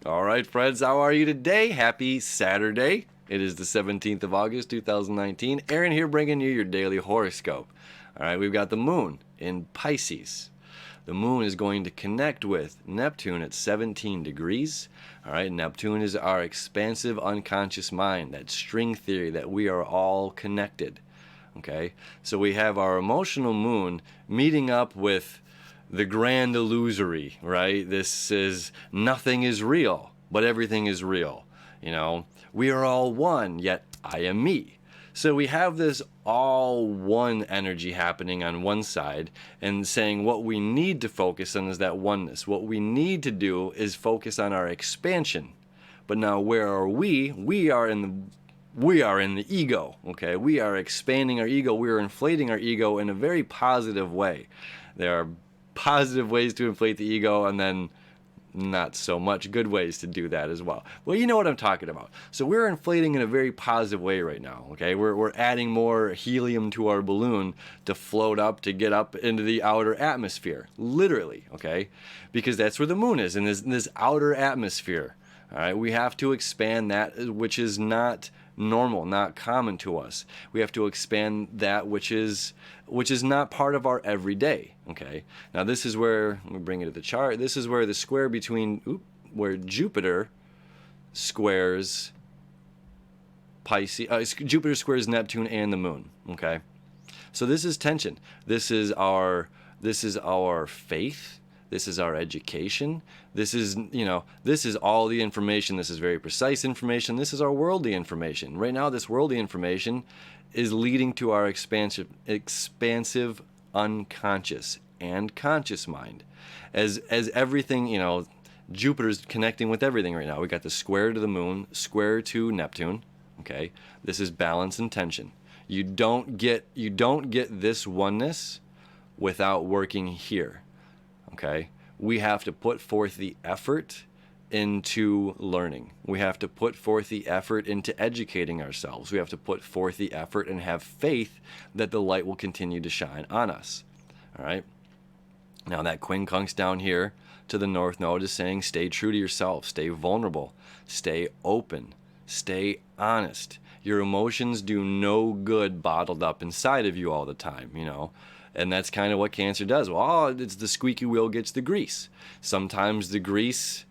All right, friends, how are you today? Happy Saturday. It is the 17th of August, 2019. Aaron here bringing you your daily horoscope. All right, we've got the moon in Pisces. The moon is going to connect with Neptune at 17 degrees. All right, Neptune is our expansive unconscious mind, that string theory that we are all connected. Okay, so we have our emotional moon meeting up with the grand illusory, right? This is nothing is real, but everything is real. We are all one, yet I am me. So we have this all one energy happening on one side and saying what we need to focus on is that oneness. What we need to do is focus on our expansion. But now where are we? We are in the ego, okay? We are expanding our ego. We are inflating our ego in a very positive way. There are positive ways to inflate the ego, and then not so much good ways to do that as well. Well, you know what I'm talking about. So we're inflating in a very positive way right now, okay? We're adding more helium to our balloon to float up, to get up into the outer atmosphere, literally, okay? Because that's where the moon is, in this outer atmosphere. All right, we have to expand that which is not normal, not common to us. We have to expand that which is not part of our everyday. Okay. Now this is where, let me bring it to the chart. This is where the square between where Jupiter squares Pisces, Jupiter squares Neptune and the moon. Okay. So this is tension. This is our faith. This is our education. This is all the information. This is very precise information. This is our worldly information. Right now, this worldly information is leading to our expansive unconscious and conscious mind. As everything, Jupiter's connecting with everything right now. We got the square to the moon, square to Neptune. Okay, this is balance and tension. You don't get this oneness without working here. Okay, we have to put forth the effort into learning. We have to put forth the effort into educating ourselves. We have to put forth the effort and have faith that the light will continue to shine on us. All right. Now that quincunx down here to the north node is saying stay true to yourself, stay vulnerable, stay open, stay honest. Your emotions do no good bottled up inside of you all the time, And that's kind of what Cancer does. Well, it's the squeaky wheel gets the grease. Sometimes the grease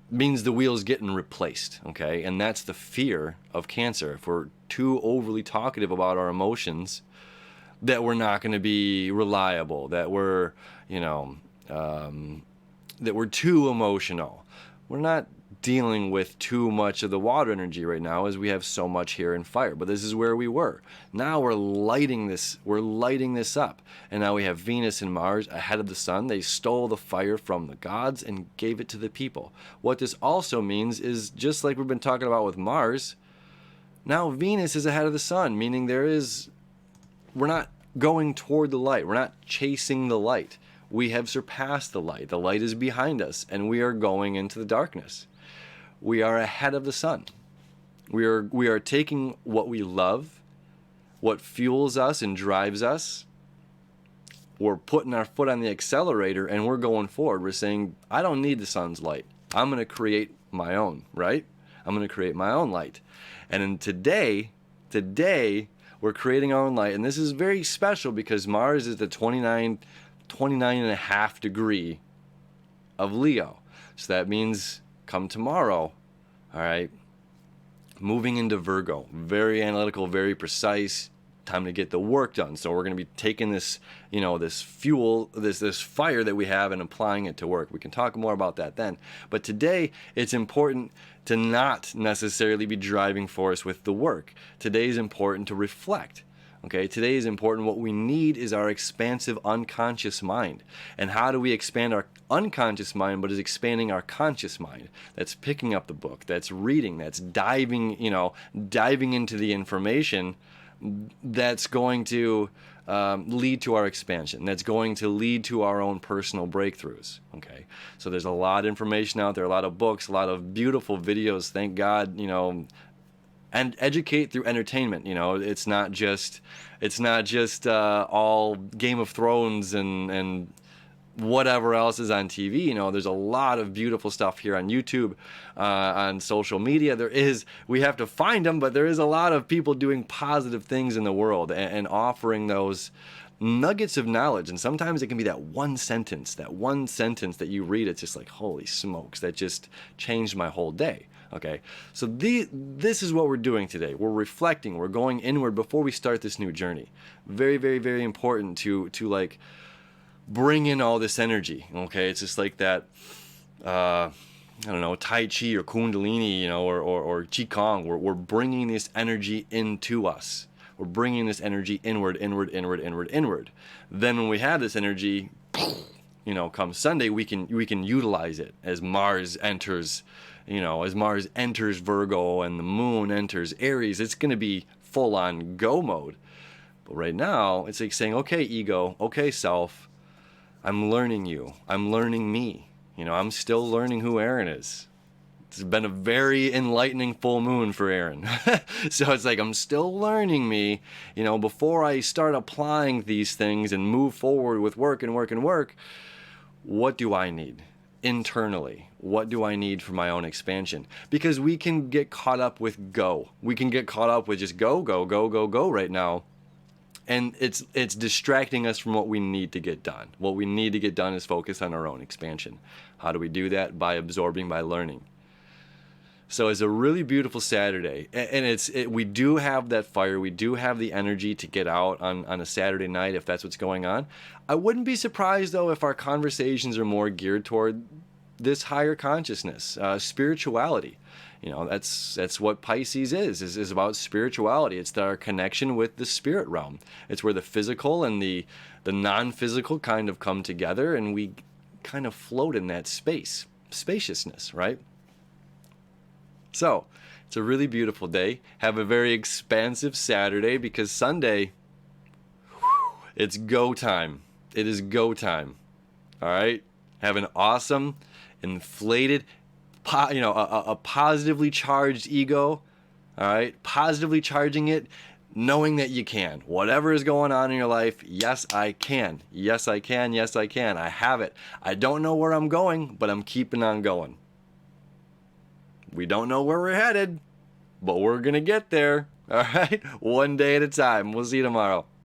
means the wheel's getting replaced, okay? And that's the fear of Cancer. If we're too overly talkative about our emotions, that we're not going to be reliable, that we're, that we're too emotional. We're not dealing with too much of the water energy right now as we have so much here in fire, but this is where we were. Now we're lighting this up, and now we have Venus and Mars ahead of the sun. They stole the fire from the gods and gave it to the people. What this also means is, just like we've been talking about with Mars, now Venus is ahead of the sun, meaning we're not going toward the light, we're not chasing the light. We have surpassed the light. The light is behind us, and we are going into the darkness. We are ahead of the sun. We are taking what we love, what fuels us and drives us. We're putting our foot on the accelerator, and we're going forward. We're saying, I don't need the sun's light. I'm going to create my own, right? I'm going to create my own light. And in today, we're creating our own light. And this is very special because Mars is the 29 and a half degree of Leo. So that means come tomorrow, all right, moving into Virgo, very analytical, very precise, time to get the work done. So we're going to be taking this, this fuel, this fire that we have and applying it to work. We can talk more about that then. But today, it's important to not necessarily be driving force with the work. Today is important to reflect. Okay, today is important. What we need is our expansive unconscious mind. And how do we expand our unconscious mind, but is expanding our conscious mind? That's picking up the book, that's reading, that's diving into the information that's going to lead to our expansion. That's going to lead to our own personal breakthroughs. Okay, so there's a lot of information out there, a lot of books, a lot of beautiful videos. Thank God, and educate through entertainment. It's not just all Game of Thrones and whatever else is on TV. You know, there's a lot of beautiful stuff here on YouTube, on social media. We have to find them, but there is a lot of people doing positive things in the world and offering those nuggets of knowledge. And sometimes it can be that one sentence that you read. It's just like, holy smokes, that just changed my whole day. Okay, so this is what we're doing today. We're reflecting, we're going inward before we start this new journey. Very, very, very important to like bring in all this energy. Okay, it's just like that, I don't know, Tai Chi or Kundalini, you know, or Qigong. We're bringing this energy into us. We're bringing this energy inward, inward, inward, inward, inward. Then when we have this energy, you know, come Sunday, we can utilize it as Mars enters, you know, as Mars enters Virgo and the moon enters Aries. It's going to be full on go mode. But right now, it's like saying, okay, ego, okay, self, I'm learning you. I'm learning me. You know, I'm still learning who Aaron is. It's been a very enlightening full moon for Aaron. So it's like, I'm still learning me, you know, before I start applying these things and move forward with work and work and work. What do I need internally? What do I need for my own expansion? Because we can get caught up with go. We can get caught up with just go, go, go, go, go right now. And it's distracting us from what we need to get done. What we need to get done is focus on our own expansion. How do we do that? By absorbing, by learning. So it's a really beautiful Saturday, and we do have that fire. We do have the energy to get out on a Saturday night if that's what's going on. I wouldn't be surprised, though, if our conversations are more geared toward this higher consciousness, spirituality. You know, that's what Pisces is about spirituality. It's our connection with the spirit realm. It's where the physical and the non-physical kind of come together, and we kind of float in that spaciousness, right? So, it's a really beautiful day. Have a very expansive Saturday, because Sunday, it's go time. It is go time. All right? Have an awesome, inflated, a positively charged ego. All right? Positively charging it, knowing that you can. Whatever is going on in your life, yes, I can. Yes, I can. Yes, I can. I have it. I don't know where I'm going, but I'm keeping on going. We don't know where we're headed, but we're going to get there. All right? One day at a time. We'll see you tomorrow.